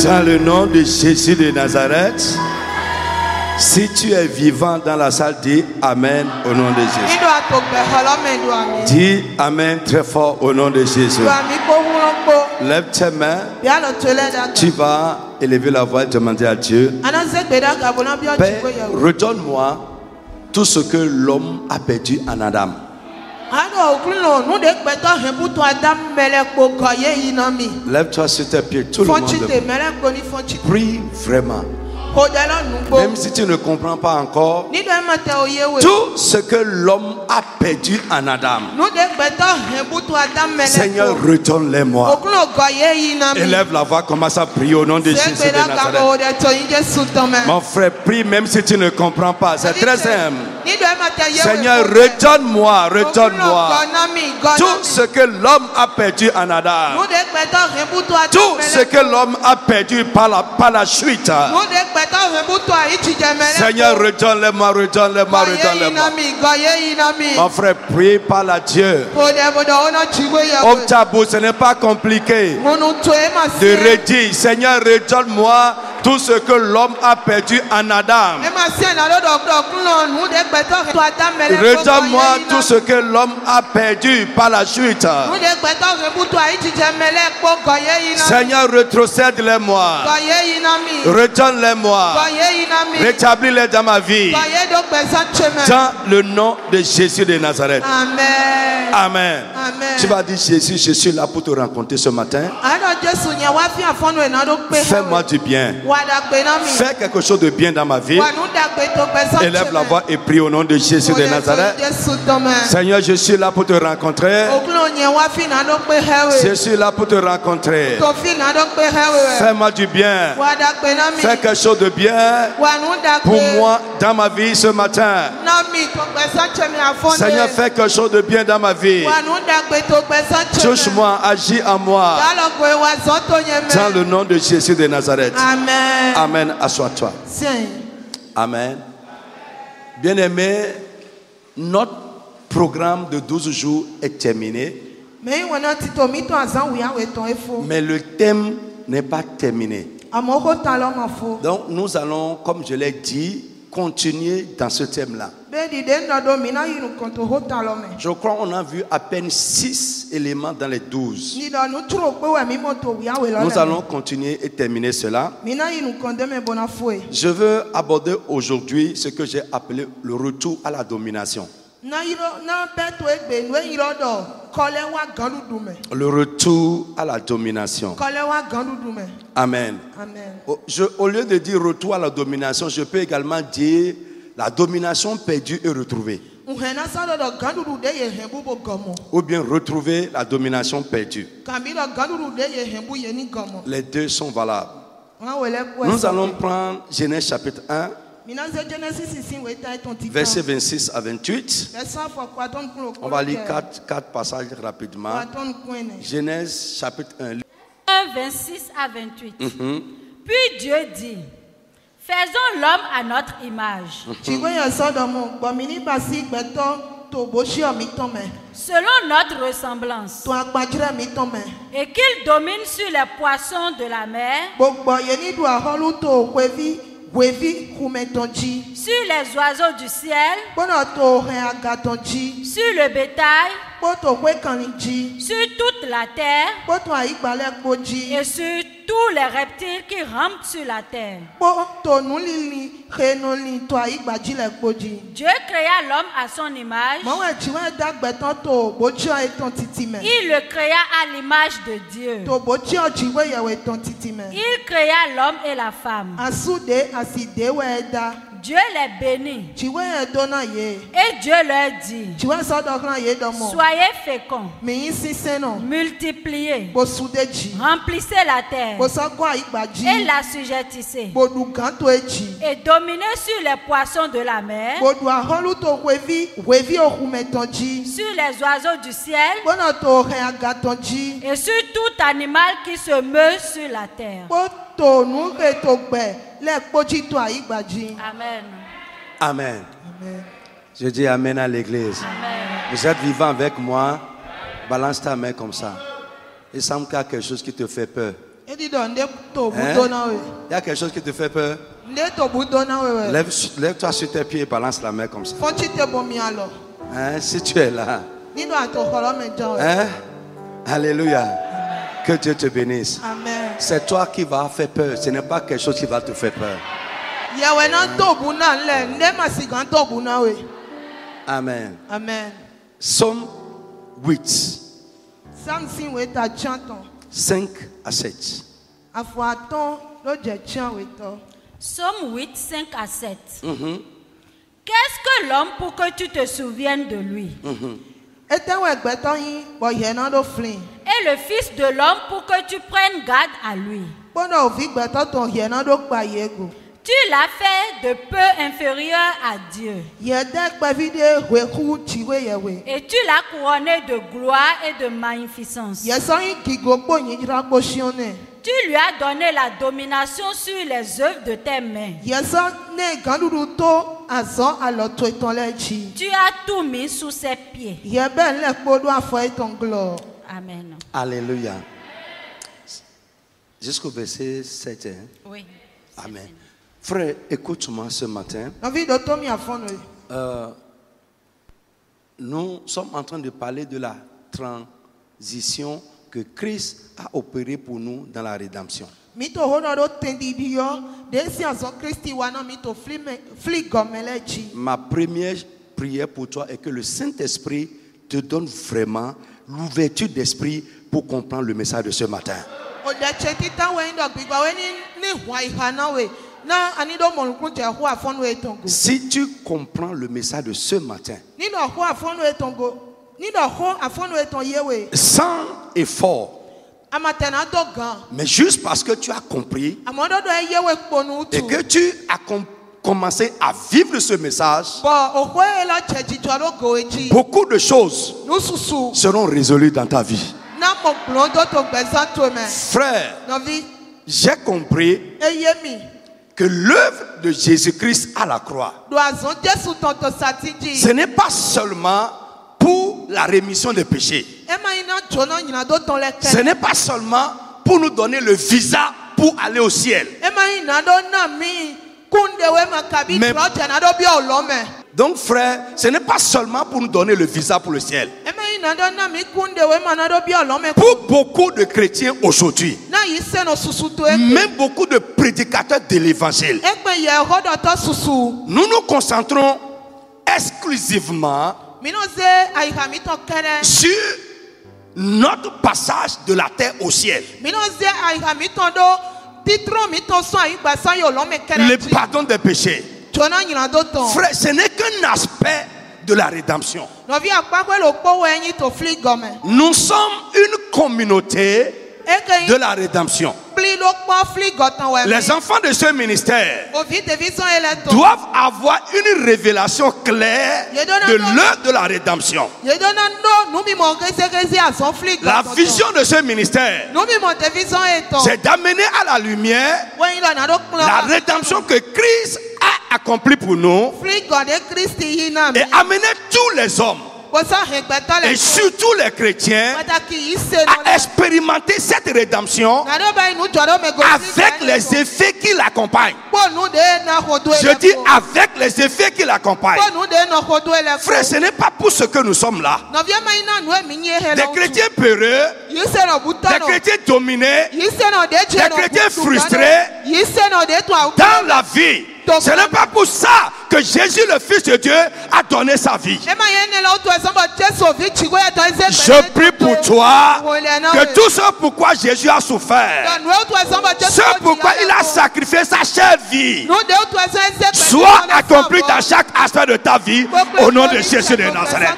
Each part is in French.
Dans le nom de Jésus de Nazareth, si tu es vivant dans la salle, dis Amen au nom de Jésus. Dis Amen très fort au nom de Jésus. Lève tes mains. Tu vas élever la voix et demander à Dieu: Père, redonne-moi tout ce que l'homme a perdu en Adam. Lève-toi sur tes pieds, tout le monde. Prie vraiment. Même si tu ne comprends pas encore tout ce que l'homme a perdu en Adam, Seigneur, retourne-les-moi. Élève la voix, commence à prier au nom de Jésus de Nazareth. Mon frère, prie même si tu ne comprends pas, c'est très simple. Seigneur, redonne-moi tout ce que l'homme a perdu en Adam, tout ce que l'homme a perdu par la suite. Seigneur, redonne-le-moi. Mon frère, prie par la Dieu. Homme tabou, ce n'est pas compliqué de redire: Seigneur, redonne-moi tout ce que l'homme a perdu en Adam. Redonne-moi tout ce que l'homme a perdu par la suite. Seigneur, retrocède-les-moi. Redonne-les-moi. Rétablis-les dans ma vie. Dans le nom de Jésus de Nazareth. Amen. Amen. Tu vas dire: Jésus, je suis là pour te rencontrer ce matin. Fais-moi du bien. Fais quelque chose de bien dans ma vie. Élève la voix et prie au nom de Jésus de Nazareth. Seigneur, je suis là pour te rencontrer. Je suis là pour te rencontrer. Fais-moi du bien. Fais quelque chose de bien pour moi dans ma vie ce matin. Seigneur, fais quelque chose de bien dans ma vie. Touche-moi, agis en moi. Dans le nom de Jésus de Nazareth. Amen. Amen. Assois-toi. Amen. Bien-aimé, notre programme de 12 jours est terminé. Mais le thème n'est pas terminé. Donc nous allons, comme je l'ai dit, continuer dans ce thème-là. Je crois qu'on a vu à peine 6 éléments dans les 12. Nous allons continuer et terminer cela. Je veux aborder aujourd'hui ce que j'ai appelé le retour à la domination. Le retour à la domination. Amen. Au lieu de dire retour à la domination, je peux également dire la domination perdue et retrouvée. Ou bien retrouver la domination perdue. Les deux sont valables. Nous allons prendre Genèse chapitre 1. Versets 26 à 28. On va lire 4 passages rapidement. Genèse chapitre 1. 26 à 28. Puis Dieu dit: faisons l'homme à notre image, selon notre ressemblance, et qu'il domine sur les poissons de la mer, sur les oiseaux du ciel, sur le bétail, sur toute la terre, et sur tous les reptiles qui rampent sur la terre. Dieu créa l'homme à son image. Il le créa à l'image de Dieu. Il créa l'homme et la femme. Dieu les bénit. Et Dieu leur dit: soyez féconds, multipliez, remplissez la terre et l'assujettissez, et dominez sur les poissons de la mer, sur les oiseaux du ciel, et sur tout animal qui se meut sur la terre. Amen. Amen. Je dis amen à l'église. Vous êtes vivant avec moi. Balance ta main comme ça. Il semble qu'il y a quelque chose qui te fait peur. Il y a quelque chose qui te fait peur? Lève-toi sur tes pieds et balance la main comme ça. Si tu es là. Alléluia. Que Dieu te bénisse. C'est toi qui vas faire peur. Ce n'est pas quelque chose qui va te faire peur. Amen. Psaume 8. 5 à 7. Psaume 8, 5 à 7. Qu'est-ce que l'homme pour que tu te souviennes de lui? Et le fils de l'homme pour que tu prennes garde à lui. Tu l'as fait de peu inférieur à Dieu. Et tu l'as couronné de gloire et de magnificence. Tu lui as donné la domination sur les œuvres de tes mains. Tu as tout mis sous ses pieds. Amen. Alléluia. Jusqu'au verset 7. Hein? Oui. Amen. Frère, écoute-moi ce matin. Nous sommes en train de parler de la transition que Christ a opérée pour nous dans la rédemption. Ma première prière pour toi est que le Saint-Esprit te donne vraiment l'ouverture d'esprit pour comprendre le message de ce matin. Si tu comprends le message de ce matin, sans effort, mais juste parce que tu as compris et que tu as commencé à vivre ce message, beaucoup de choses seront résolues dans ta vie. Frère, j'ai compris que l'œuvre de Jésus-Christ à la croix, ce n'est pas seulement pour la rémission des péchés. Ce n'est pas seulement pour nous donner le visa pour aller au ciel. Donc frère, ce n'est pas seulement pour nous donner le visa pour le ciel. Pour beaucoup de chrétiens aujourd'hui, même beaucoup de prédicateurs de l'évangile, nous nous concentrons exclusivement sur notre passage de la terre au ciel. Le pardon des péchés. Frère, ce n'est qu'un aspect de la rédemption. Nous sommes une communauté de la rédemption. Les enfants de ce ministère doivent avoir une révélation claire de l'œuvre de la rédemption. La vision de ce ministère, c'est d'amener à la lumière la rédemption que Christ a accomplie pour nous et amener tous les hommes et surtout les chrétiens à expérimenter cette rédemption avec les effets qui l'accompagnent. Je dis avec les effets qui l'accompagnent. Frère, ce n'est pas pour ce que nous sommes là. Des chrétiens peureux, des chrétiens dominés, des chrétiens frustrés dans la vie. Ce n'est pas pour ça que Jésus, le Fils de Dieu, a donné sa vie. Je prie pour toi que tout ce pourquoi Jésus a souffert, ce pourquoi il a sacrifié sa chère vie, soit accompli dans chaque aspect de ta vie au nom de Jésus de Nazareth.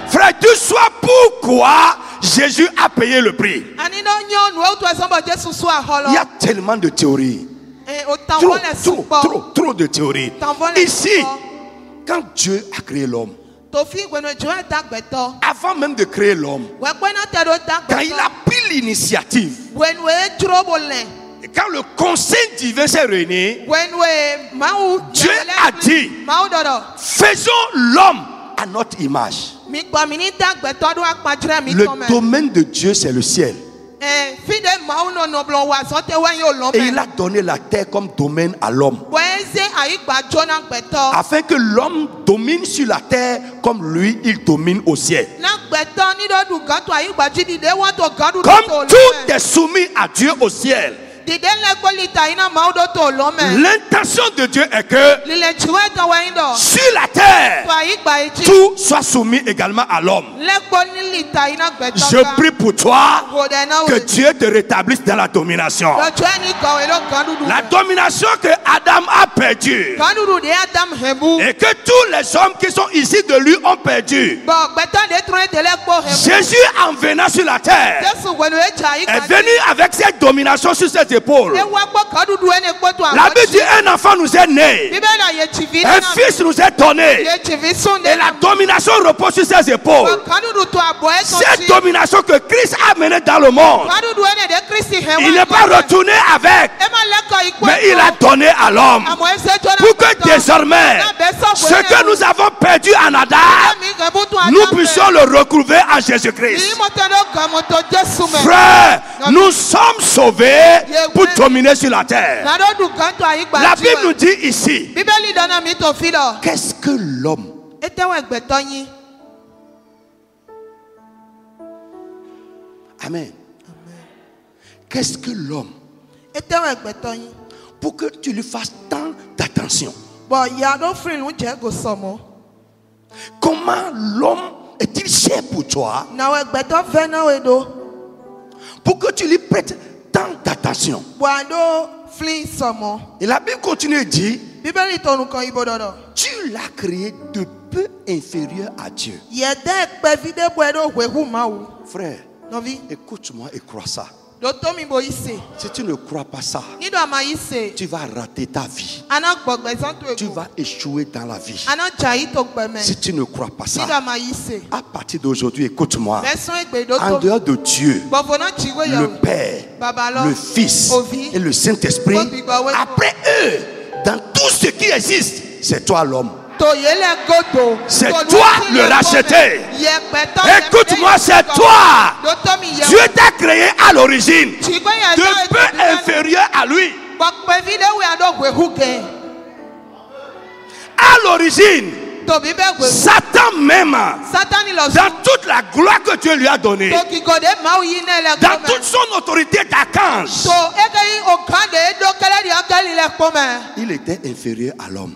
Frère, tu sois pourquoi Jésus a payé le prix. Il y a tellement de théories. Trop de théories. Ici, quand Dieu a créé l'homme, avant même de créer l'homme, quand il a pris l'initiative, et quand le conseil divin s'est réuni, Dieu a dit, faisons l'homme à notre image. Le domaine de Dieu, c'est le ciel. Et il a donné la terre comme domaine à l'homme, afin que l'homme domine sur la terre comme lui, il domine au ciel. Comme tout est soumis à Dieu au ciel, l'intention de Dieu est que sur la terre, tout soit soumis également à l'homme. Je prie pour toi que Dieu te rétablisse dans la domination. La domination que Adam a perdue et que tous les hommes qui sont ici de lui ont perdu. Jésus, en venant sur la terre, est venu avec cette domination sur ses épaules. La Bible dit un enfant nous est né, un fils nous est donné, et la domination repose sur ses épaules. Cette domination que Christ a menée dans le monde, il n'est pas retourné avec, mais il a donné à l'homme, pour que désormais ce que nous avons perdu en Adam, nous puissions le retrouver en Jésus-Christ. Frère, nous sommes sauvés pour dominer sur la terre. La Bible nous dit ici, qu'est-ce que l'homme? Amen. Qu'est-ce que l'homme? Pour que tu lui fasses tant d'attention. Comment l'homme est-il cher pour toi? Pour que tu lui prêtes tant d'attention. Et la Bible continue et dit, tu l'as créé de peu inférieur à Dieu. Frère, écoute-moi et crois ça. Si tu ne crois pas ça, tu vas rater ta vie. Tu vas échouer dans la vie. Si tu ne crois pas ça, à partir d'aujourd'hui, écoute-moi. En dehors de Dieu, le Père, le Fils et le Saint-Esprit, après eux, dans tout ce qui existe, c'est toi l'homme. C'est toi le racheté. Écoute-moi, c'est toi. Dieu t'a créé à l'origine de peu inférieur à lui. À l'origine, Satan même, dans toute la gloire que Dieu lui a donnée, dans toute son autorité d'archange, il était inférieur à l'homme.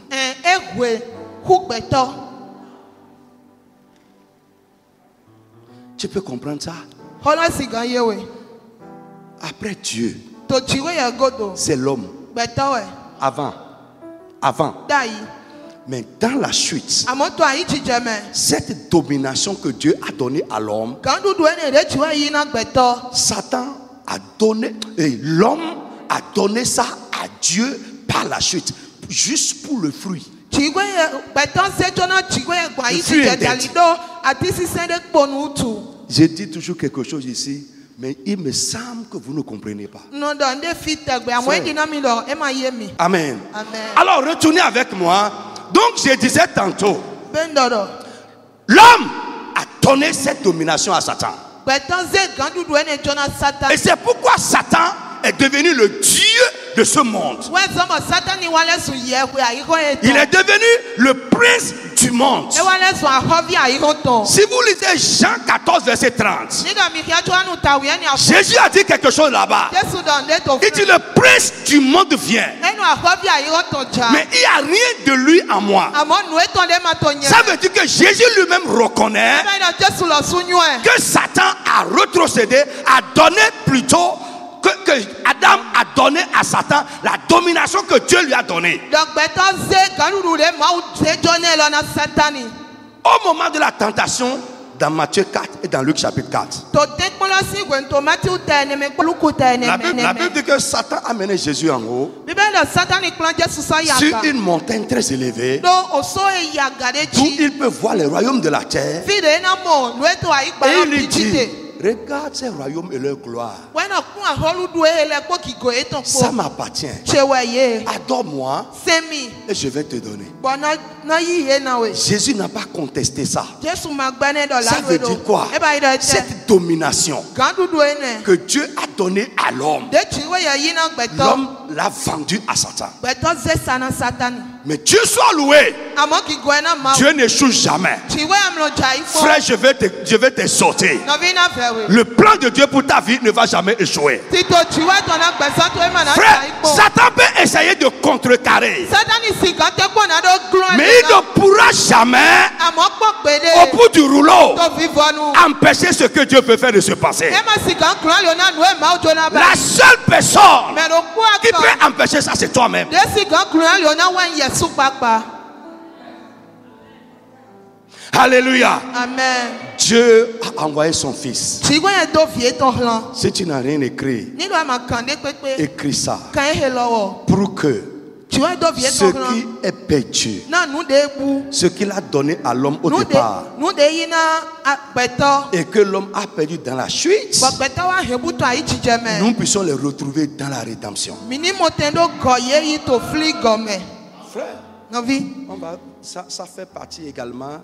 Tu peux comprendre ça? Après Dieu, c'est l'homme. Avant. Mais dans la chute, cette domination que Dieu a donnée à l'homme, Satan a donné, et l'homme a donné ça à Dieu par la chute, juste pour le fruit. J'ai dit toujours quelque chose ici, mais il me semble que vous ne comprenez pas. Amen. Alors retournez avec moi. Donc je disais tantôt, l'homme a donné cette domination à Satan. Et c'est pourquoi Satan est devenu le Dieu de ce monde. Il est devenu le prince du monde. Si vous lisez Jean 14 verset 30, Jésus a dit quelque chose là-bas. Il dit le prince du monde vient, mais il n'y a rien de lui en moi. Ça veut dire que Jésus lui-même reconnaît que Satan a retrocédé, a donné plutôt que Adam a donné à Satan la domination que Dieu lui a donnée. Au moment de la tentation, dans Matthieu 4 et dans Luc chapitre 4, la Bible dit que Satan a mené Jésus en haut sur une montagne très élevée d'où il peut voir le royaume de la terre, et il lui dit: regarde ces royaumes et leur gloire. Ça m'appartient. Adore-moi et je vais te donner. Jésus n'a pas contesté ça. Ça veut dire quoi? Cette domination que Dieu a donnée à l'homme, l'homme l'a vendue à Satan. Mais Dieu soit loué. Dieu n'échoue jamais. Frère, je vais t'exhorter. Le plan de Dieu pour ta vie ne va jamais échouer. Frère, Satan peut essayer de contrecarrer, mais il ne pourra jamais, au bout du rouleau, empêcher ce que Dieu veut faire de se passer. La seule personne qui peut empêcher ça, c'est toi-même. Alléluia. Amen. Dieu a envoyé son fils. Si tu n'as rien écrit, écris ça. Pour que ce qui est perdu, ce qu'il a donné à l'homme au départ, et que l'homme a perdu dans la chute, nous puissions les retrouver dans la rédemption. Frère, ça fait partie également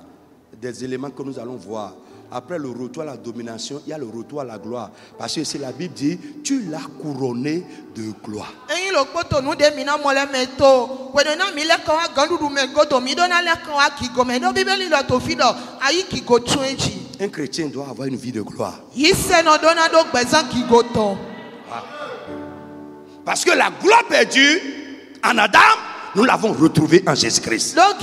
des éléments que nous allons voir. Après le retour à la domination, il y a le retour à la gloire. Parce que c'est la Bible dit, tu l'as couronné de gloire. Un chrétien doit avoir une vie de gloire. Parce que la gloire perdue en Adam, nous l'avons retrouvée en Jésus-Christ. La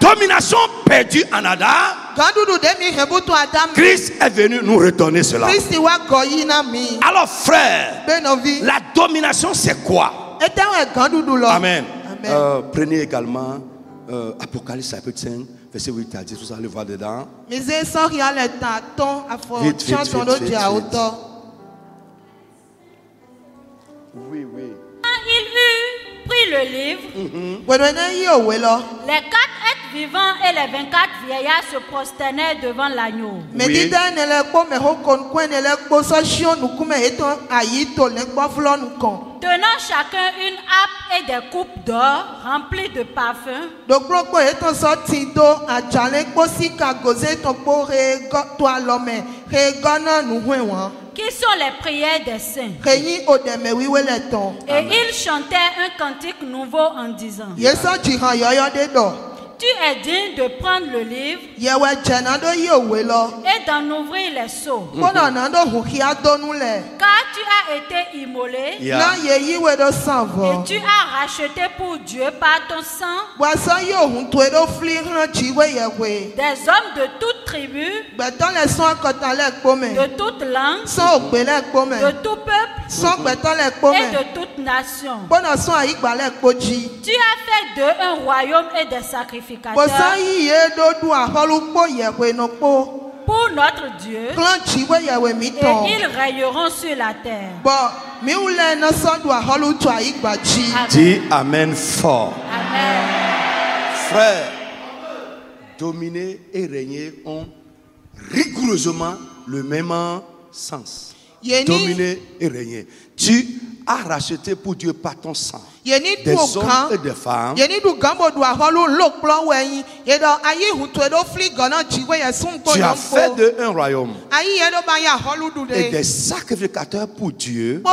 domination perdue en Adam, Christ est venu nous redonner cela. Alors frère, la domination c'est quoi? Amen. Prenez également Apocalypse chapitre 5, verset 8 à 10, vous allez voir dedans. Vite. Oui. Quand il eut pris le livre, les 4 êtres vivants et les 24 vieillards se prosternaient devant l'agneau. Oui. Tenant chacun une harpe et des coupes d'or remplies de parfums. Qui sont les prières des saints. Et ils chantaient un cantique nouveau en disant: Tu es digne de prendre le livre et d'en ouvrir les sceaux. Car tu as été immolé et tu as racheté pour Dieu par ton sang des hommes de toute tribu, de toute langue, de tout peuple et de toute nation. Tu as fait d'eux un royaume et des sacrificateurs pour notre Dieu, et ils règneront sur la terre. Dis Amen fort. Amen. Frère, dominer et régner ont rigoureusement le même sens. Dominer et régner. Tu as racheté pour Dieu par ton sang des hommes et des femmes. Tu as fait d'eux un royaume et des sacrificateurs pour Dieu,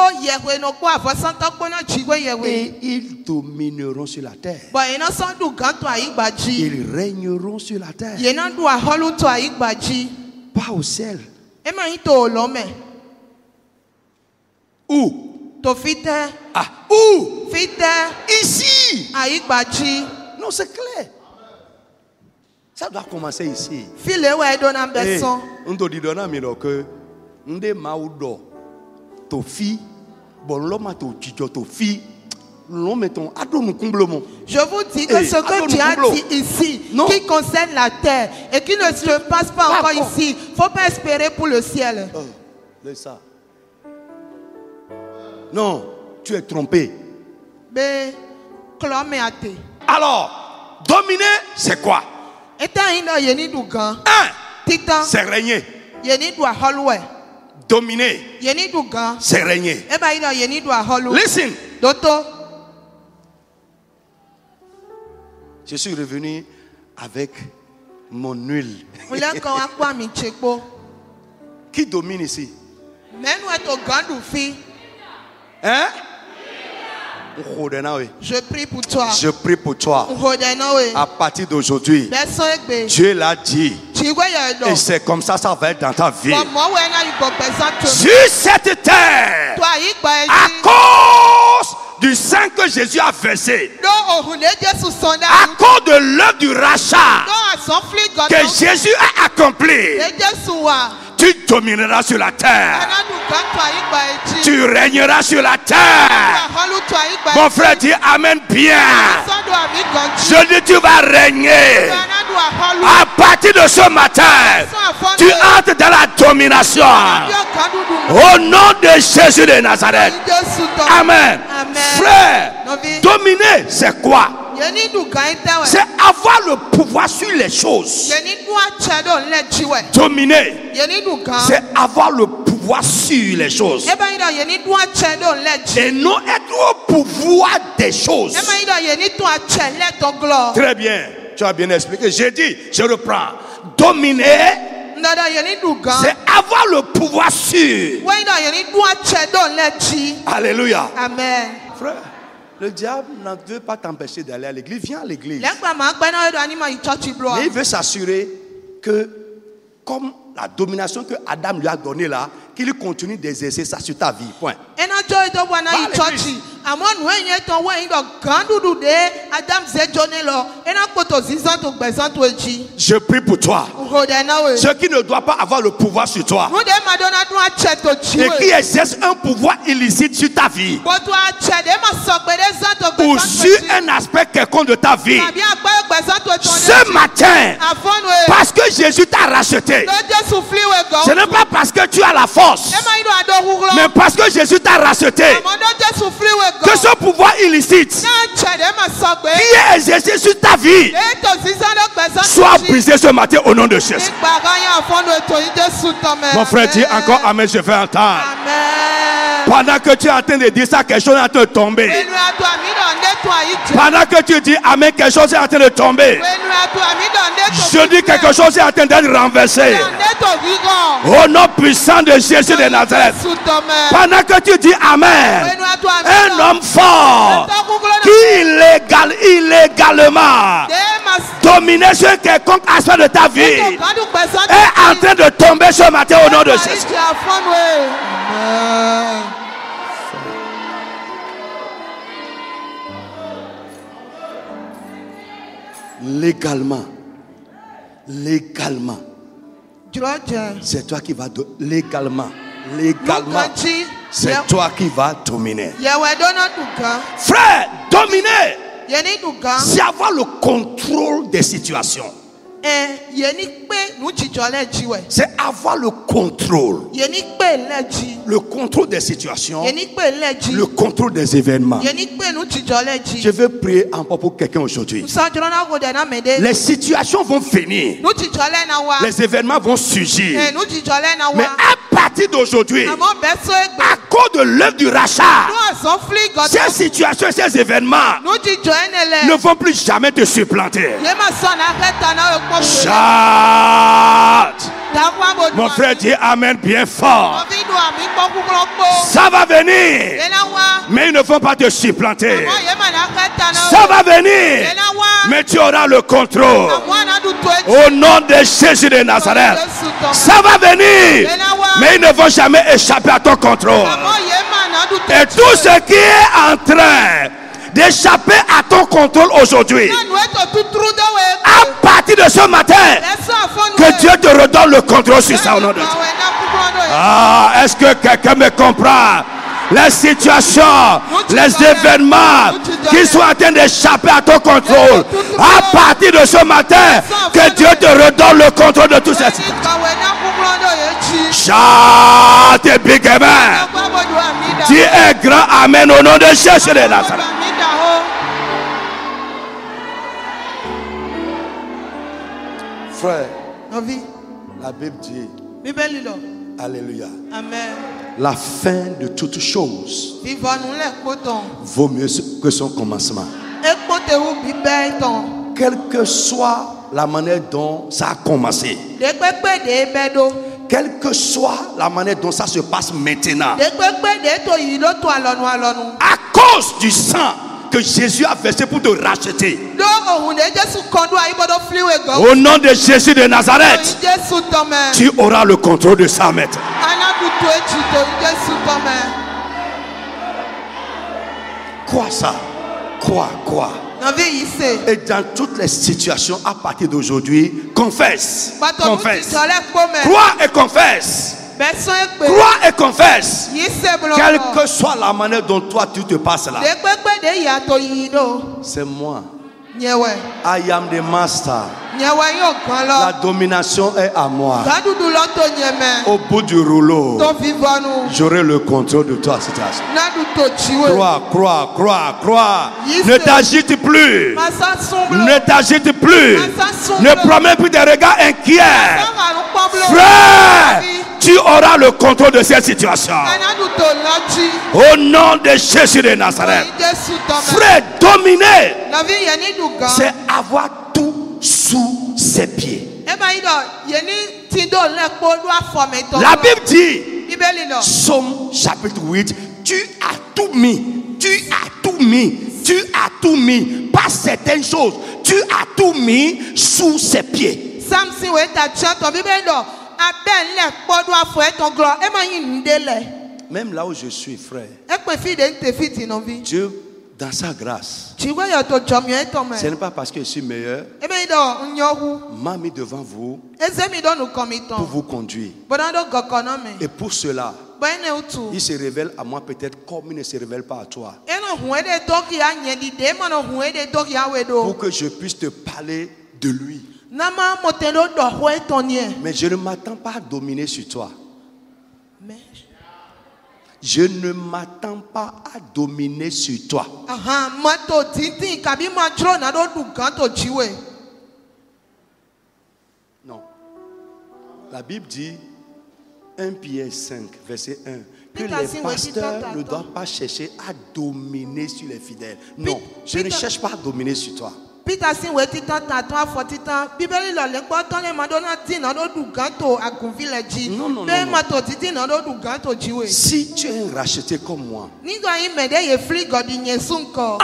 et ils domineront sur la terre. Ils régneront sur la terre. Pas au ciel. Où? Ah, où? Ici. Non, c'est clair. Ça doit commencer ici. On te dit que Nde Maudo, to fi, bon l'homme to chicho to fi, l'homme ton adonu kumblomo. Je vous dis que ce que tu as dit ici, qui concerne la terre et qui ne se passe pas encore ici, il ne faut pas espérer pour le ciel. C'est ça. Non, tu es trompé. Alors, dominer, c'est quoi? c'est régner. Dominer, c'est régner. Listen. Je suis revenu avec mon huile. Qui domine ici? Hein? Je prie pour toi. Je prie pour toi. À partir d'aujourd'hui, Dieu l'a dit. Et c'est comme ça, ça va être dans ta vie. Sur cette terre, à cause du sang que Jésus a versé, à cause de l'œuvre du rachat que Jésus a accompli, tu domineras sur la terre. Tu régneras sur la terre. Mon frère dit Amen bien. Je dis tu vas régner. À partir de ce matin, tu entres dans la domination. Au nom de Jésus de Nazareth. Amen. Frère, dominer c'est quoi? C'est avoir le pouvoir sur les choses. Dominer, c'est avoir le pouvoir sur les choses. Et non être au pouvoir des choses. Très bien, tu as bien expliqué. J'ai dit, je reprends. Dominer, c'est avoir le pouvoir sur. Alléluia. Amen. Frère, le diable ne veut pas t'empêcher d'aller à l'église. Viens à l'église. Mais il veut s'assurer que, comme la domination que Adam lui a donnée là, qu'il continue d'exercer ça sur ta vie. Point. Je prie pour toi. Ceux qui ne doivent pas avoir le pouvoir sur toi et qui exercent un pouvoir illicite sur ta vie ou sur un aspect quelconque de ta vie, ce matin, parce que Jésus t'a racheté, ce n'est pas parce que tu as la force, mais parce que Jésus t'a racheté, que ce pouvoir illicite qui est exercé sur ta vie soit brisé ce matin au nom de Jésus. Mon frère dit encore Amen, je vais entendre. Pendant que tu es en train de dire ça, quelque chose est en train de tomber. Pendant que tu dis Amen, quelque chose est en train de tomber. Je dis quelque chose est en train d'être renversé. Au nom puissant de Jésus de Nazareth. Pendant que tu dis Amen, un homme fort qui illégalement dominé sur quelconque aspect de ta vie est en train de tomber ce matin au nom de Jésus. Légalement, c'est toi qui vas légalement, c'est toi qui vas dominer. Frère, dominer, c'est avoir le contrôle des situations. C'est avoir le contrôle. Le contrôle des situations. Le contrôle des événements. Je veux prier encore pour quelqu'un aujourd'hui. Les situations vont finir. Les événements vont surgir. Mais à partir d'aujourd'hui, à cause de l'œuvre du rachat, ces situations et ces événements ne vont plus jamais te supplanter. Chante. Mon frère dit Amen bien fort. Ça va venir, mais ils ne vont pas te supplanter. Ça va venir, mais tu auras le contrôle. Au nom de Jésus de Nazareth. Ça va venir, mais ils ne vont jamais échapper à ton contrôle. Et tout ce qui est en train d'échapper à ton contrôle aujourd'hui, à partir de ce matin, que Dieu te redonne le contrôle sur ça au nom de Dieu. Ah, est-ce que quelqu'un me comprend? Les situations, les événements qui sont en train d'échapper à ton contrôle, à partir de ce matin, que Dieu te redonne le contrôle de tout ça. Chante big amen. Dis un grand amen au nom de Jésus de Nazareth. Frère, La Bible dit. Alléluia. Amen. La fin de toute chose vaut mieux que son commencement. Quelle que soit la manière dont ça a commencé, quelle que soit la manière dont ça se passe maintenant, à cause du sang que Jésus a versé pour te racheter, au nom de Jésus de Nazareth, tu auras le contrôle de ça maintenant. Quoi ça? Quoi? Et dans toutes les situations à partir d'aujourd'hui, confesse. Crois et confesse. Crois et confesse. Quelle que soit la manière dont toi tu te passes là, c'est moi. I am the master. La domination est à moi. Au bout du rouleau, j'aurai le contrôle de toi. Crois. Ne t'agite plus. Ne t'agite plus. Ne promets plus des regards inquiets. Frère, tu auras le contrôle de cette situation. Au nom de Jésus de Nazareth. Frère, dominer, c'est avoir tout sous ses pieds. La Bible dit, Psaume chapitre 8, tu as tout mis, pas certaines choses, tu as tout mis sous ses pieds. Même là où je suis, frère, Dieu, dans sa grâce, ce n'est pas parce que je suis meilleur, m'a mis devant vous pour vous conduire. Et pour cela, il se révèle à moi peut-être comme il ne se révèle pas à toi. Pour que je puisse te parler de lui. Mais je ne m'attends pas à dominer sur toi. Je ne m'attends pas à dominer sur toi. Non. La Bible dit, 1 Pierre 5, verset 1, que les pasteurs ne doivent pas chercher à dominer sur les fidèles. Non, je ne cherche pas à dominer sur toi. Non. Si tu es racheté comme moi,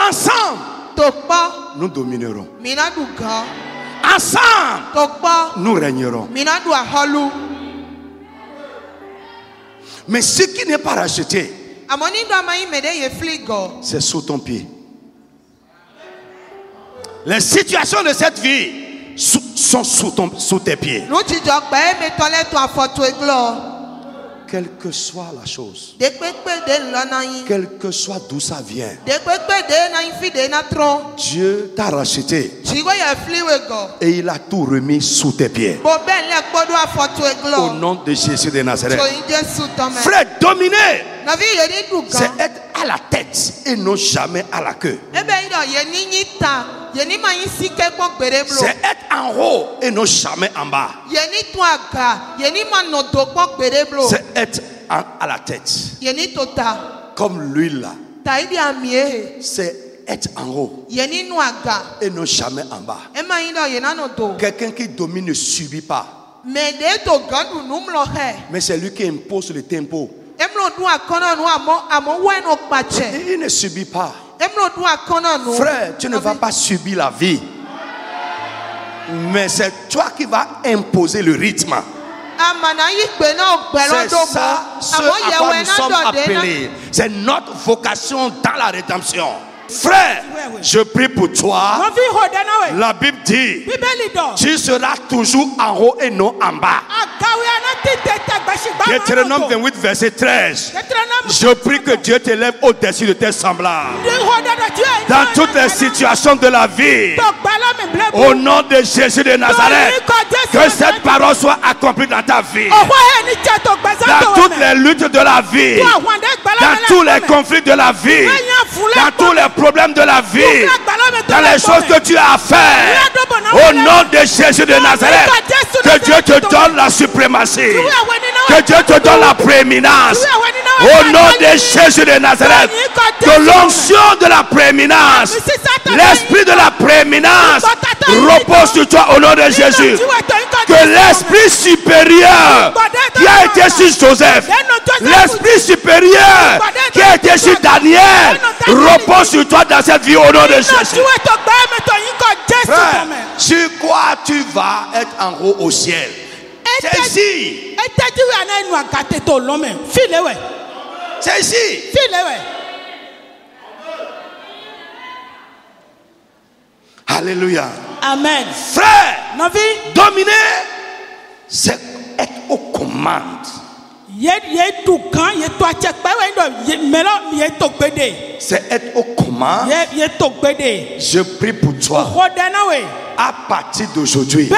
ensemble, nous dominerons. Ensemble, nous régnerons. Mais ce qui n'est pas racheté, c'est sous ton pied. Les situations de cette vie sont sous tes pieds. Quelle que soit la chose, quelle que soit d'où ça vient, Dieu t'a racheté et il a tout remis sous tes pieds. Au nom de Jésus de Nazareth. Frère, dominer, c'est être à la tête et non jamais à la queue. C'est être en haut et non jamais en bas. C'est être à la tête. Comme l'huile là. C'est être en haut et non jamais en bas. Quelqu'un qui domine ne subit pas. Mais c'est lui qui impose le tempo. Il ne subit pas. Frère, tu ne vas pas subir la vie. Mais c'est toi qui vas imposer le rythme. C'est ça ce à quoi nous sommes appelés. C'est notre vocation dans la rédemption. Frère, je prie pour toi. La Bible dit, tu seras toujours en haut et non en bas. Deutéronome 28, verset 13. Je prie que Dieu t'élève au-dessus de tes semblables. Dans toutes les situations de la vie. Au nom de Jésus de Nazareth. Que cette parole soit accomplie dans ta vie. Dans toutes les luttes de la vie. Dans tous les conflits de la vie. Dans tous les problèmes de la vie. dans les choses que tu as fait. Au nom de Jésus de Nazareth, que Dieu te donne la suprématie. Que Dieu te donne la prééminence. Au nom de Jésus de Nazareth, que l'onction de la prééminence, l'esprit de la prééminence repose sur toi au nom de Jésus. Que l'esprit supérieur qui a été sur Joseph, l'esprit supérieur qui a été sur Daniel, repose sur toi dans cette vie au nom de Jésus. Frère, sur quoi tu vas être en haut au ciel? C'est ici. C'est ici. Alléluia. Amen. Frère, dominer, c'est être aux commandes. C'est être aux commandes. Je prie pour toi. À partir d'aujourd'hui,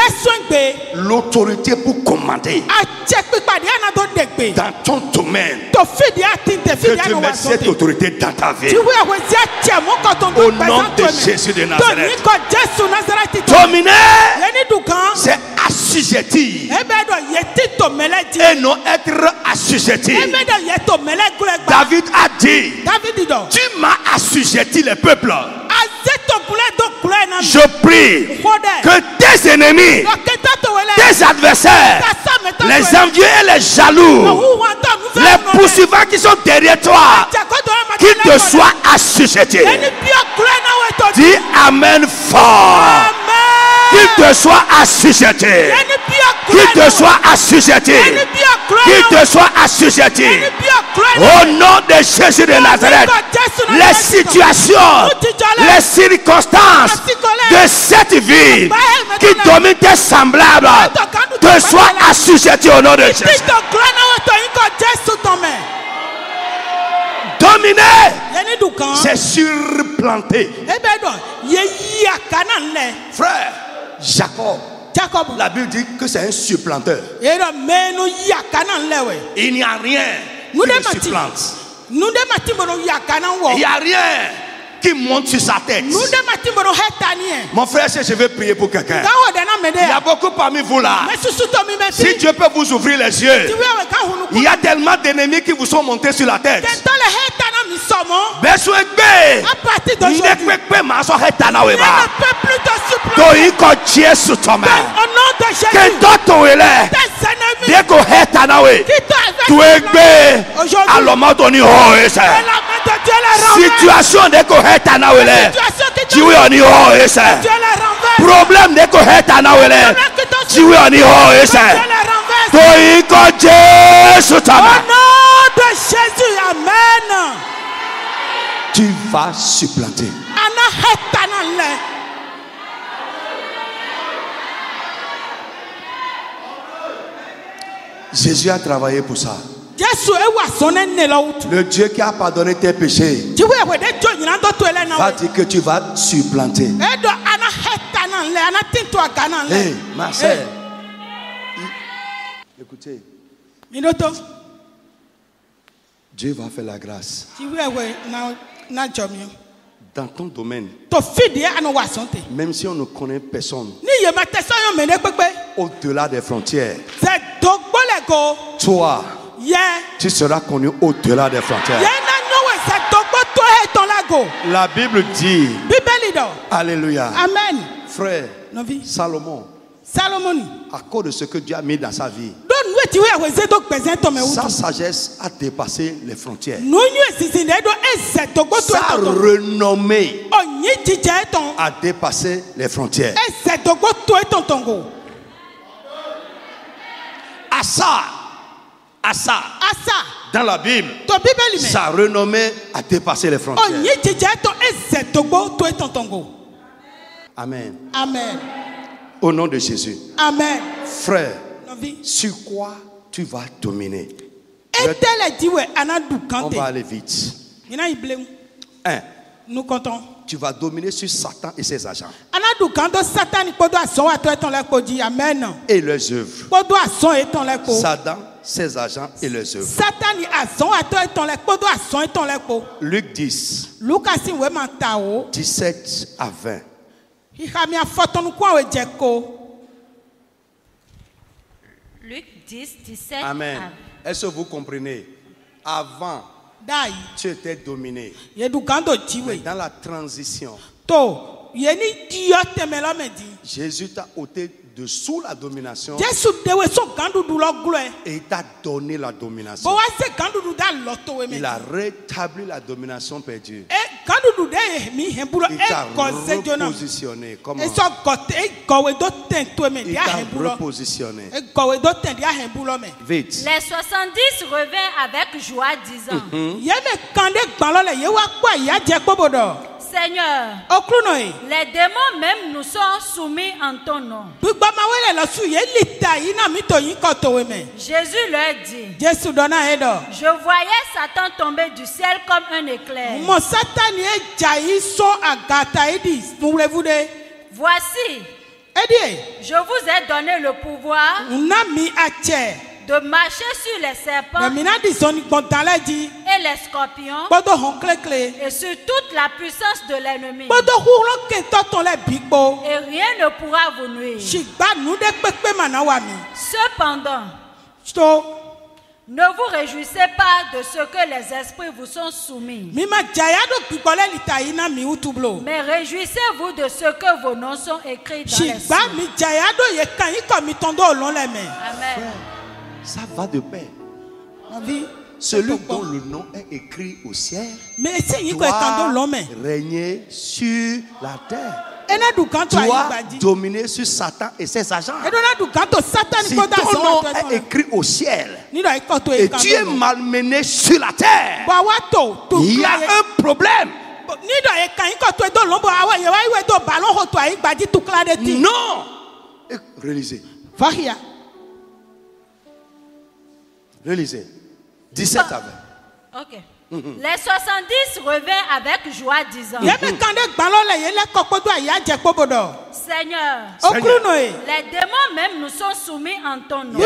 l'autorité pour commander dans ton domaine, que Dieu mette cette autorité dans ta vie. Au nom de Jésus de Nazareth. Dominer, c'est assujettir et non être assujetti. David a dit, tu m'as assujetti le peuple. Je prie que tes ennemis, tes adversaires, les envieux et les jaloux, les poursuivants qui sont derrière toi, qu'ils te soient assujettés. Dis Amen fort. Qu'il te soit assujetti. Qu'il te soit assujetti. Qu'il te soit assujetti. Au nom de Jésus de Nazareth, les situations, les circonstances de cette vie qui dominent tes semblables te soient assujettis au nom de Jésus. Dominer, c'est surplanter. Frère, Jacob, la Bible dit que c'est un supplanteur. Il n'y a rien qui le supplante. Il n'y a rien qui monte sur sa tête. Mon frère, je vais prier pour quelqu'un. Il y a beaucoup parmi vous là. Si Dieu peut vous ouvrir les yeux, il y a tellement d'ennemis qui vous sont montés sur la tête. Situation de koheta na wele. Jiwe oni ho ese. Problème de koheta na wele. Jiwe oni ho ese. Toi ko Jésus tama. Au nom de Jésus, amen. Tu vas supplanter. Ana heta na le. Jésus a travaillé pour ça. Le Dieu qui a pardonné tes péchés va dire que tu vas supplanter. Hey, ma soeur, écoutez, Dieu va faire la grâce dans ton domaine. Même si on ne connaît personne au-delà des frontières, toi, tu seras connu au-delà des frontières. La Bible dit, alléluia, amen. Frère, Salomon, à cause de ce que Dieu a mis dans sa vie, sa sagesse a dépassé les frontières. Sa renommée a dépassé les frontières. Asa, dans la Bible, sa renommée a dépassé les frontières. Amen. Amen. Au nom de Jésus. Amen. Frère, sur quoi tu vas dominer? On va aller vite. 1. Nous comptons. Tu vas dominer sur Satan et ses agents. Et leurs œuvres. Satan, ses agents et leurs œuvres. Luc 10. 17 à 20. Luc 10, 17 Amen. Est-ce que vous comprenez? Avant, tu étais dominé. Mais dans la transition, Jésus t'a ôté de sous la domination et il t'a donné la domination. Il a rétabli la domination perdue. Il t'a repositionné. Comment? Il t'a repositionné. Vite. Les 70 revinrent avec joie disant Seigneur, les démons même nous sont soumis en ton nom. Jésus leur dit, je voyais Satan tomber du ciel comme un éclair. Voici, je vous ai donné le pouvoir de marcher sur les serpents et les scorpions et sur toute la puissance de l'ennemi. Et rien ne pourra vous nuire. Cependant, ne vous réjouissez pas de ce que les esprits vous sont soumis, mais réjouissez-vous de ce que vos noms sont écrits dans les cieux. Amen. Ça va de pair. Celui dont le nom est écrit au ciel doit régner sur la terre. Doit dominer sur Satan et ses agents. Si ton nom est écrit au ciel et tu es malmené sur la terre, il y a un problème. Non. Relisez. Relisez. 17 à 20. Ok. Les 70 revinrent avec joie disant Seigneur, les démons même nous sont soumis en ton nom.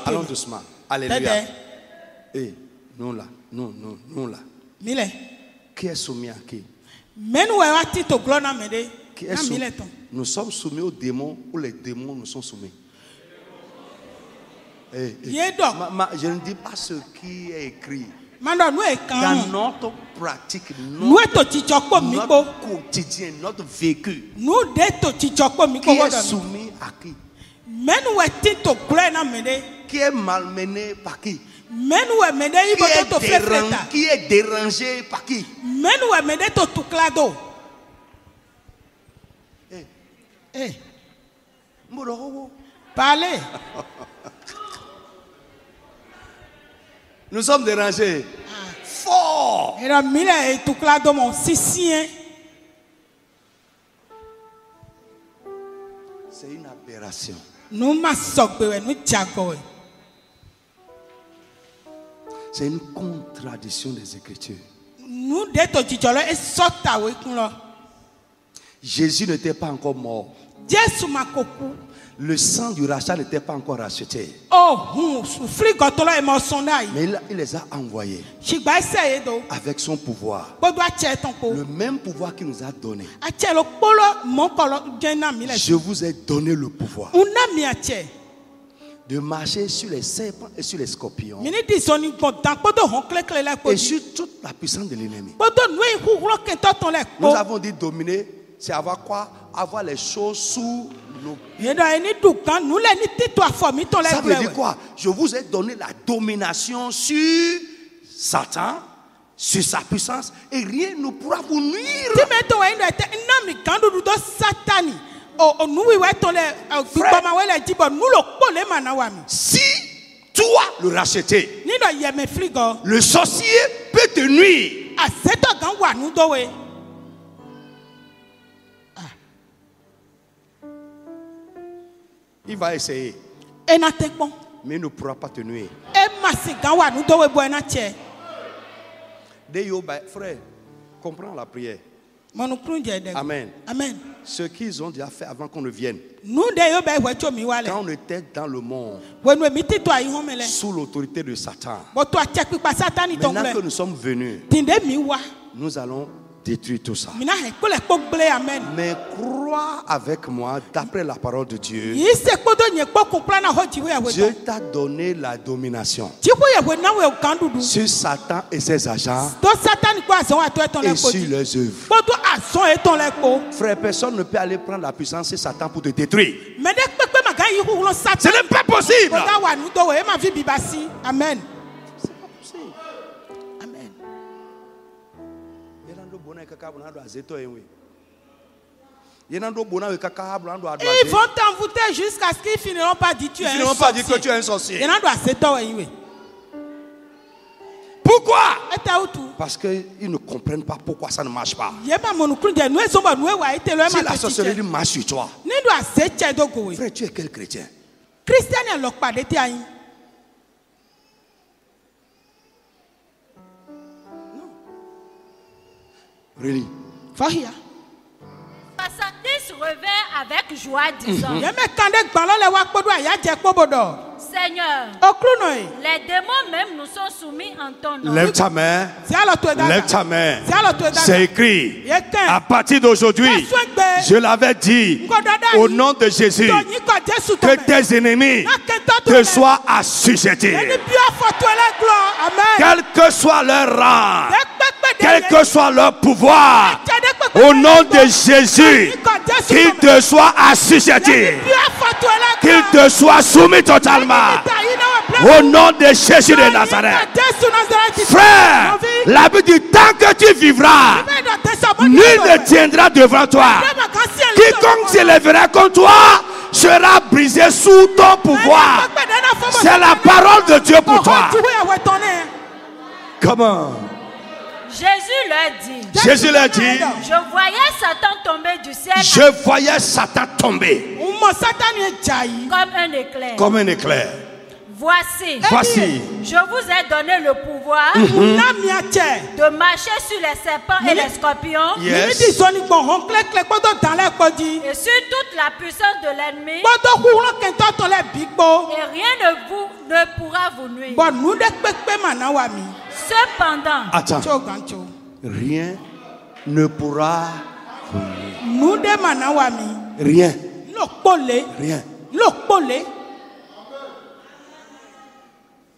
Allons doucement. Alléluia. Et nous là. Qui est soumis à qui? Qui est soumis? Nous sommes soumis aux démons ou les démons nous sont soumis? Je ne dis pas ce qui est écrit. Dans notre pratique, notre quotidien, notre vécu, qui est soumis à qui? Qui est malmené par qui? Qui est dérangé par qui? Parlez. Nous sommes dérangés. Fort. C'est une aberration. C'est une contradiction des Écritures. Jésus n'était pas encore mort. Le sang du rachat n'était pas encore racheté. Mais il les a envoyés avec son pouvoir. Le même pouvoir qu'il nous a donné. Je vous ai donné le pouvoir de marcher sur les serpents et sur les scorpions et sur toute la puissance de l'ennemi. Nous avons dit dominer, c'est avoir quoi? Avoir les choses sous nos pieds. Ça veut dire quoi? Je vous ai donné la domination sur Satan, sur sa puissance, et rien ne pourra vous nuire. Si toi le racheter, le sorcier peut te nuire. Il va essayer, mais il ne pourra pas te nuire. Frère, comprends la prière. Amen. Amen. Ce qu'ils ont déjà fait avant qu'on ne vienne. Quand on était dans le monde, sous l'autorité de Satan, maintenant que nous sommes venus, nous allons détruire tout ça. Mais crois avec moi, d'après la parole de Dieu, Dieu t'a donné la domination sur Satan et ses agents et sur leurs œuvres. Frère, personne ne peut aller prendre la puissance sur Satan pour te détruire. Ce n'est pas possible. Amen. Ils vont t'envoûter jusqu'à ce qu'ils finiront pas dire Ils finiront pas dire que tu es un sorcier. Pourquoi? Parce qu'ils ne comprennent pas pourquoi ça ne marche pas. Si la sorcellerie marche sur toi, frère, tu es quel chrétien? Really? Passatis revint avec joie disant: Seigneur, les démons même nous sont soumis en ton nom. Lève ta main. Lève ta main. C'est écrit. À partir d'aujourd'hui, je l'avais dit, au nom de Jésus, que tes ennemis te soient assujettis. Quel que soit leur rang, quel que soit leur pouvoir, au nom de Jésus, qu'ils te soient assujettis, qu'ils te soient soumis totalement. Au nom de Jésus de Nazareth. Frère, la Bible dit, tant que tu vivras, nul ne tiendra devant toi. Quiconque s'élèvera contre toi sera brisé sous ton pouvoir. C'est la parole de Dieu pour toi. Comment? Jésus leur dit. Jésus leur dit. Je voyais Satan tomber du ciel. Je voyais Satan tomber. Comme un éclair. Comme un éclair. Voici. Je vous ai donné le pouvoir de marcher sur les serpents et les scorpions. Yes. Et sur toute la puissance de l'ennemi. Et rien ne pourra vous nuire. Cependant, attends, rien ne pourra vous nuire. Rien. Rien.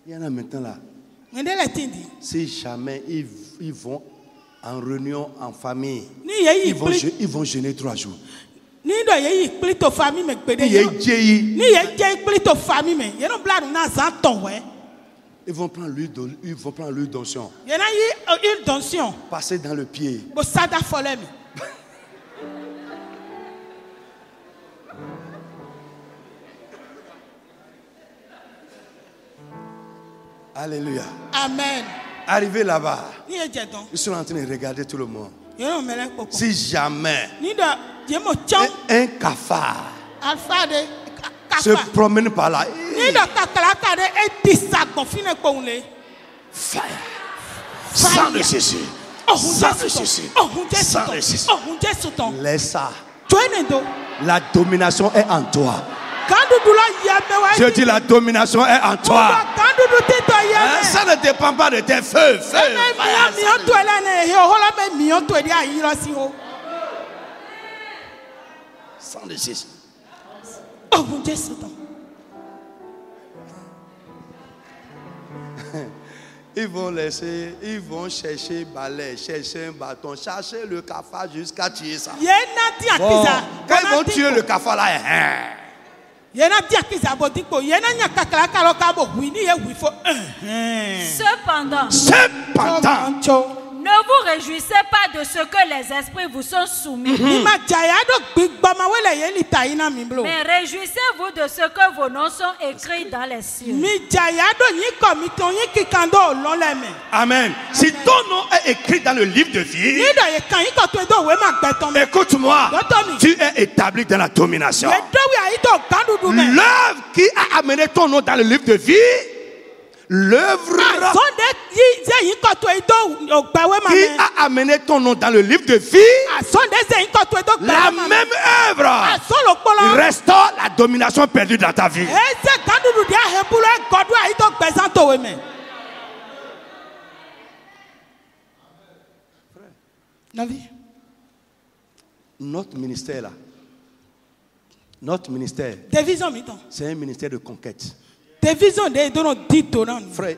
Il y en a maintenant là. Si jamais ils vont en réunion en famille, ils vont jeûner 3 jours. Ils vont prendre l'huile d'onction. Passer dans le pied. Alléluia. Amen. Arrivé là-bas, ils sont en train de regarder tout le monde. Si jamais un cafard se promène par là, fire. Sang de Jésus. Sang de Jésus. Sang de Jésus. Laisse ça. La domination est en toi. Je dis la domination est en toi. Ça ne dépend pas de tes feux. Sang de Jésus. Ils vont chercher balai, chercher un bâton, chercher le cafard jusqu'à tuer ça. Bon, quand ils vont tuer le cafard là, cependant, ne vous réjouissez pas de ce que les esprits vous sont soumis. Mais réjouissez-vous de ce que vos noms sont écrits dans les cieux. Amen. Si ton nom est écrit dans le livre de vie, écoute-moi, tu es établi dans la domination. L'œuvre qui a amené ton nom dans le livre de vie, l'œuvre qui a amené ton nom dans le livre de vie, la même œuvre restaure la domination perdue dans ta vie. Notre ministère là, c'est un ministère de conquête. Frère,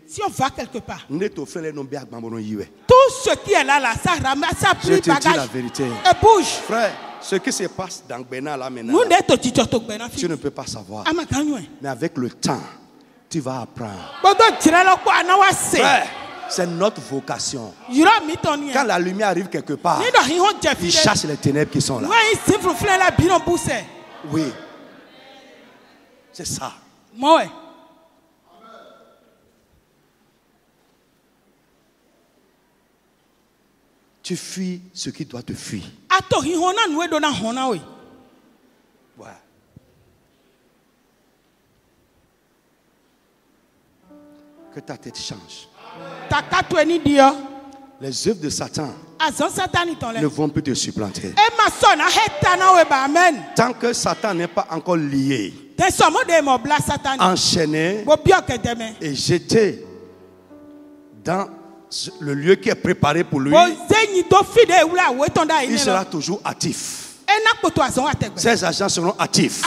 si on va quelque part, tout ce qui est là, ça ramène, ça pris bagage la vérité. Et bouge. Frère, ce qui se passe dans Bénin là maintenant, tu ne peux pas savoir. Mais avec le temps, tu vas apprendre. Frère, c'est notre vocation. Quand la lumière arrive quelque part, il chasse les ténèbres qui sont là. Oui. C'est ça. Tu fuis ce qui doit te fuir. Ouais. Que ta tête change. Les œuvres de Satan ne vont plus te supplanter. Tant que Satan n'est pas encore lié, enchaîné et jeté dans le lieu qui est préparé pour lui, il sera toujours actif. Ces agents seront actifs.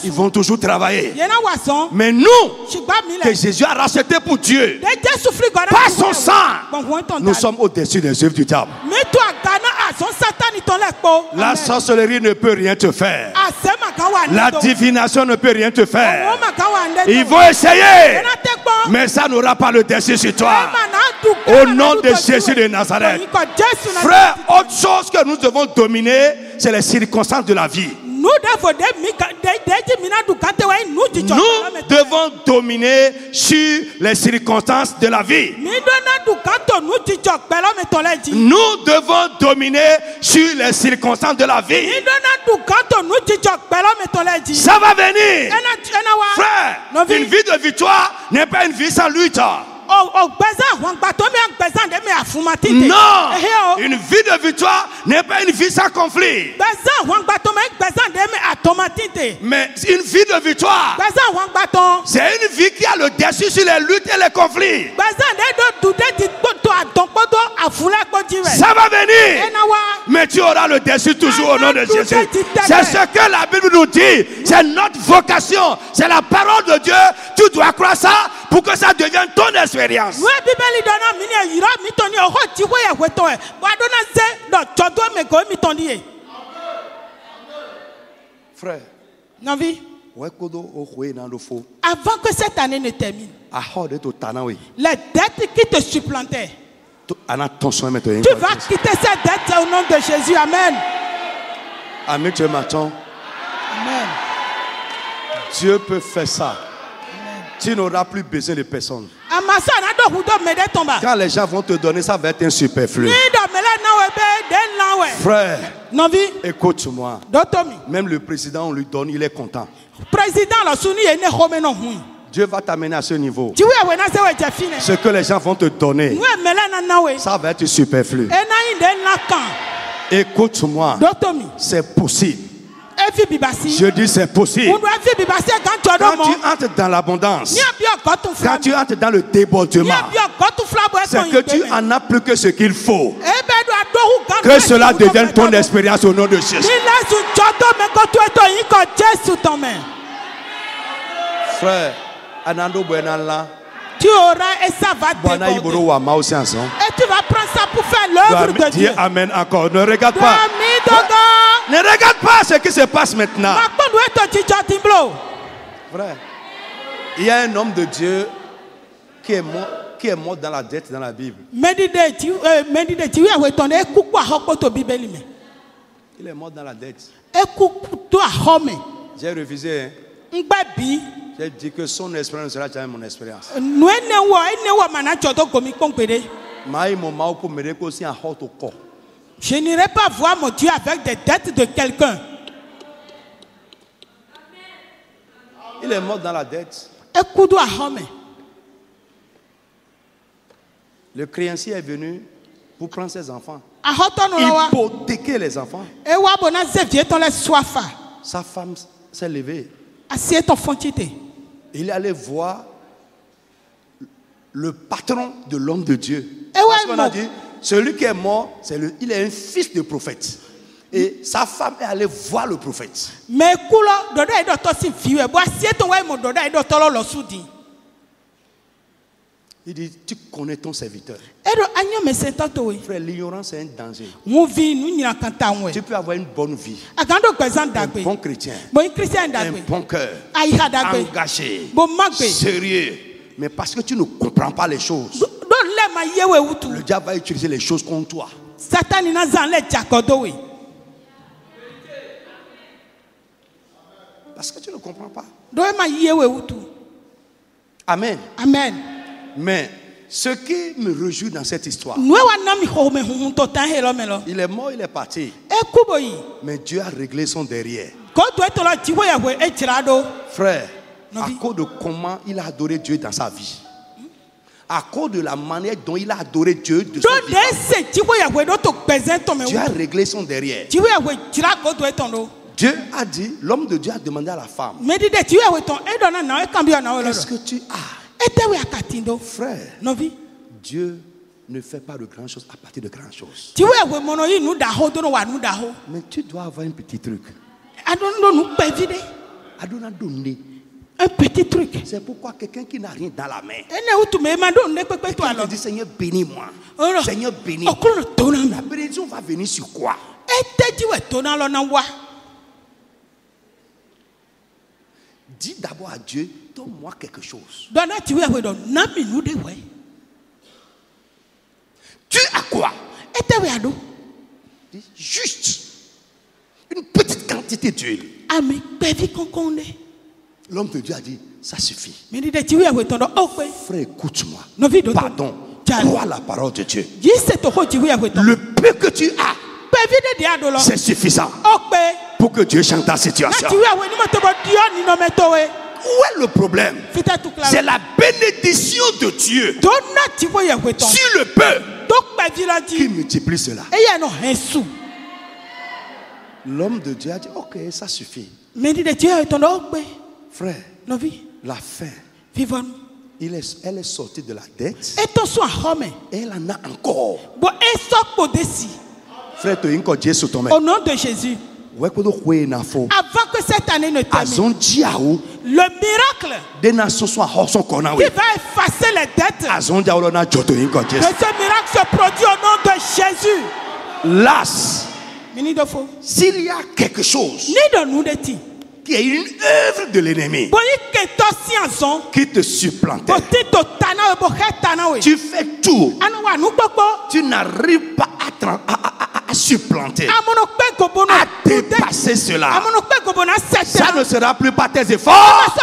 Ils vont toujours travailler. Mais nous, que Jésus a racheté pour Dieu, par son sang, nous sommes au-dessus des œuvres du diable. La sorcellerie ne peut rien te faire. La divination ne peut rien te faire. Ils vont essayer, mais ça n'aura pas le dessus sur toi. Au nom de Jésus de Nazareth. Frère, autre chose que nous devons dominer, c'est les circonstances de la vie. Nous devons dominer sur les circonstances de la vie. Nous devons dominer sur les circonstances de la vie. Ça va venir. Frère, une vie de victoire n'est pas une vie sans lutte. Non, une vie de victoire n'est pas une vie sans conflit. Mais une vie de victoire, c'est une vie qui a le dessus sur les luttes et les conflits. Ça va venir, mais tu auras le dessus toujours au nom de Jésus. C'est ce que la Bible nous dit. C'est notre vocation, c'est la parole de Dieu. Tu dois croire ça pour que ça devienne ton expérience. Frère, avant que cette année ne termine, les dettes qui te supplantaient, tu vas quitter cette dette au nom de Jésus. Amen. Amen. Amen. Dieu peut faire ça. Tu n'auras plus besoin de personne. Quand les gens vont te donner, ça va être un superflu. Frère, écoute-moi. Même le président, on lui donne, il est content. Dieu va t'amener à ce niveau. Ce que les gens vont te donner, ça va être superflu. Écoute-moi, c'est possible. Je dis c'est possible. Quand tu entres dans l'abondance, quand tu entres dans le débordement, c'est que tu en as plus que ce qu'il faut. Que cela devienne ton expérience au nom de Jésus. Frère, tu auras et ça va déborder. Et tu vas prendre ça pour faire l'œuvre de Dieu. Amen encore. Ne regarde pas. Ne regarde pas ce qui se passe maintenant. Frère, il y a un homme de Dieu qui est mort dans la dette dans la Bible. Il est mort dans la dette. J'ai révisé. J'ai dit que son expérience sera jamais mon expérience. Je n'irai pas voir mon Dieu avec des dettes de quelqu'un. Il est mort dans la dette. Le créancier est venu pour prendre ses enfants. Hypothéquer les enfants. Sa femme s'est levée. Il est allé voir le patron de l'homme de Dieu. Parce qu'on a dit, celui qui est mort, il est un fils de prophète. Et sa femme est allée voir le prophète. Il dit, tu connais ton serviteur. Frère, l'ignorance est un danger. Tu peux avoir une bonne vie, un bon chrétien, un bon cœur, engagé, sérieux. Mais parce que tu ne comprends pas les choses, le diable va utiliser les choses contre toi. Parce que tu ne comprends pas. Amen. Amen. Mais ce qui me réjouit dans cette histoire, il est mort, il est parti. Mais Dieu a réglé son derrière. Frère, à cause de comment il a adoré Dieu dans sa vie, à cause de la manière dont il a adoré Dieu de sa vie, Dieu a réglé son derrière. Dieu a dit, l'homme de Dieu a demandé à la femme, qu'est-ce que tu as? Frère, Dieu ne fait pas de grandes choses à partir de grandes choses. Mais tu dois avoir un petit truc. Un petit truc. C'est pourquoi quelqu'un qui n'a rien dans la main, quelqu'un dit, Seigneur, bénis-moi. Seigneur, bénis. La bénédiction va venir sur quoi? Dis d'abord à Dieu, donne-moi quelque chose. Tu as quoi? Dis juste une petite quantité d'huile. L'homme de Dieu a dit, ça suffit. Frère, écoute-moi. Pardon. Crois la parole de Dieu. Le peu que tu as, c'est suffisant pour que Dieu change ta situation. Où est le problème? C'est la bénédiction de Dieu sur le peu qui multiplie cela. L'homme de Dieu a dit, ok, ça suffit. Frère, la faim, elle est sortie de la dette et elle en a encore. Frère, tu es encore Dieu sur ton. Au nom de Jésus. Avant que cette année ne termine, le miracle qui va effacer les dettes, que ce miracle se produit au nom de Jésus. Las, s'il y a quelque chose qui est une œuvre de l'ennemi qui te supplante, tu fais tout, tu n'arrives pas à supplanter, à dépasser cela. Ça ne sera plus par tes efforts,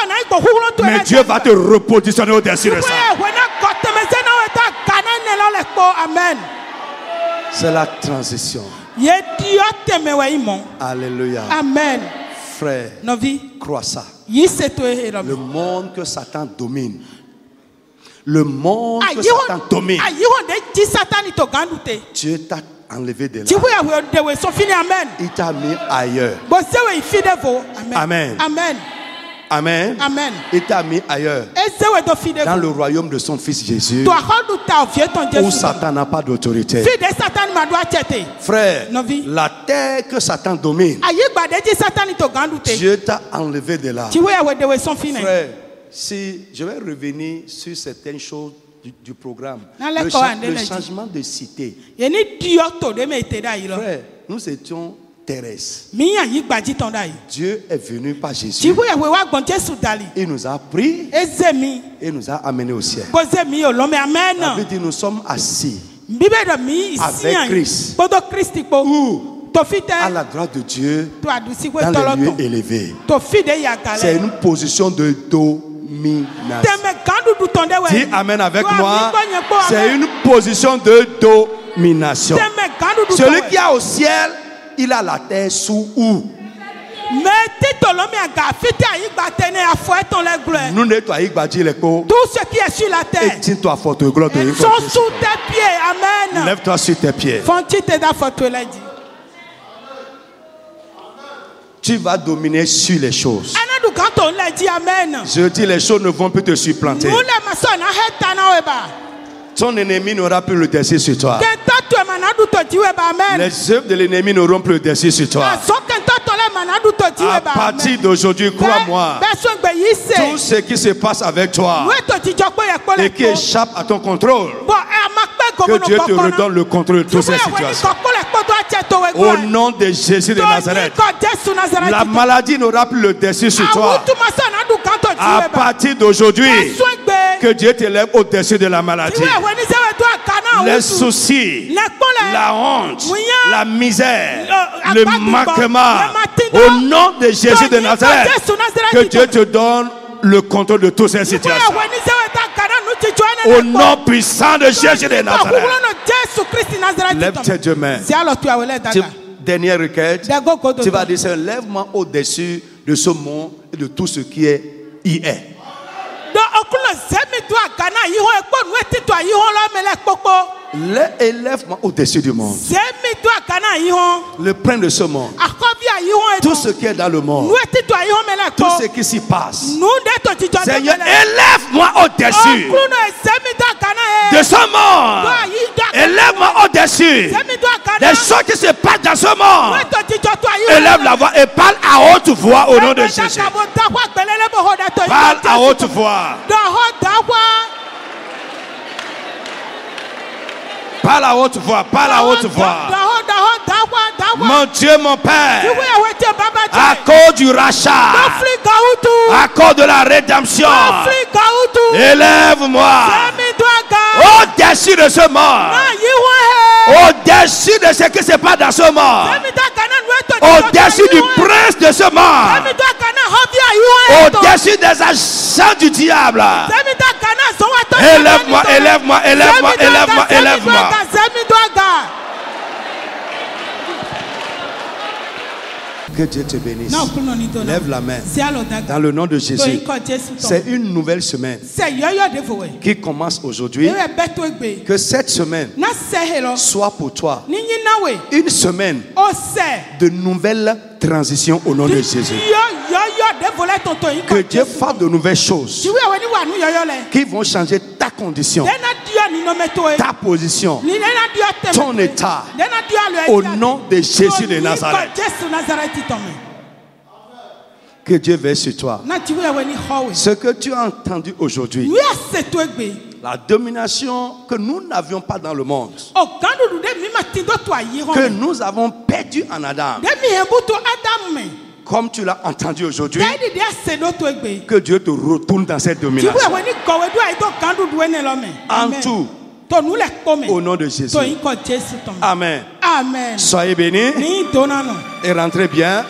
mais Dieu va te repositionner au-dessus de ça. C'est la transition. Alléluia. Amen. Frère, crois ça. Le monde que Satan domine, le monde que Satan domine, Dieu t'a enlevé de là. Il t'a mis ailleurs. Amen. Amen. Amen. Amen. Il t'a mis ailleurs. Dans le royaume de son fils Jésus, où Satan n'a pas d'autorité. Frère, la terre que Satan domine, Dieu t'a enlevé de là. Frère, si je vais revenir sur certaines choses du programme, le changement de cité. Frère, nous étions terrestres. Dieu est venu par Jésus. Il nous a pris et nous a amenés au ciel. La Bible dit, nous sommes assis avec Christ ou à la droite de Dieu dans les lieux élevés. C'est une position de domination. Dis amen avec moi. C'est une position de domination. Celui qui est au ciel, il a la terre sous où? Nous nettoyons tout ce qui est sur la terre. Et tiens-toi fort de gloire. Sont sous tes pieds. Amen. Lève-toi sur tes pieds. Tu vas dominer sur les choses. Je dis, les choses ne vont plus te supplanter. Ton ennemi n'aura plus le dessus sur toi. Les œuvres de l'ennemi n'auront plus le dessus sur toi. À partir d'aujourd'hui, crois-moi, tout ce qui se passe avec toi et qui échappe à ton contrôle, que Dieu te redonne le contrôle de toutes ces situations. Au nom de Jésus de Nazareth, la maladie n'aura plus le dessus sur toi. À partir d'aujourd'hui, que Dieu te lève au-dessus de la maladie. Les soucis, la honte, la misère, le manquement, au nom de Jésus de Nazareth, que Dieu te donne le contrôle de toutes ces situations. Au nom puissant de Jésus de Nazareth. Lève tes deux mains. Dernière requête. Tu vas dire, lève-moi au-dessus de ce monde et de tout ce qui est hier. Élève-moi au-dessus du monde. Le prince de ce monde. Tout ce qui est dans le monde. Tout ce qui s'y passe. Seigneur, élève-moi au-dessus de ce monde. Élève-moi au-dessus des choses qui se passent dans ce monde. Élève la voix et parle à haute voix au nom de Jésus. Parle à haute voix. Parle à haute voix, parle à haute voix. Mon Dieu, mon Père, à cause du rachat, à cause de la rédemption, élève-moi au-dessus de ce monde, au-dessus de ce qui se passe dans ce monde, au-dessus du prince de ce monde, au-dessus des agents du diable. Élève-moi, élève-moi, élève-moi, élève-moi, élève-moi. Que Dieu te bénisse. Lève la main. Dans le nom de Jésus. C'est une nouvelle semaine qui commence aujourd'hui. Que cette semaine soit pour toi une semaine de nouvelles transitions au nom de Jésus. Que Dieu fasse de nouvelles choses qui vont changer ta condition, ta position, ton état, au nom de Jésus de Nazareth. Que Dieu veille sur toi. Ce que tu as entendu aujourd'hui, la domination que nous n'avions pas dans le monde, que nous avons perdu en Adam, comme tu l'as entendu aujourd'hui, que Dieu te retourne dans cette domination. En tout, au nom de Jésus. Amen. Soyez bénis et rentrez bien.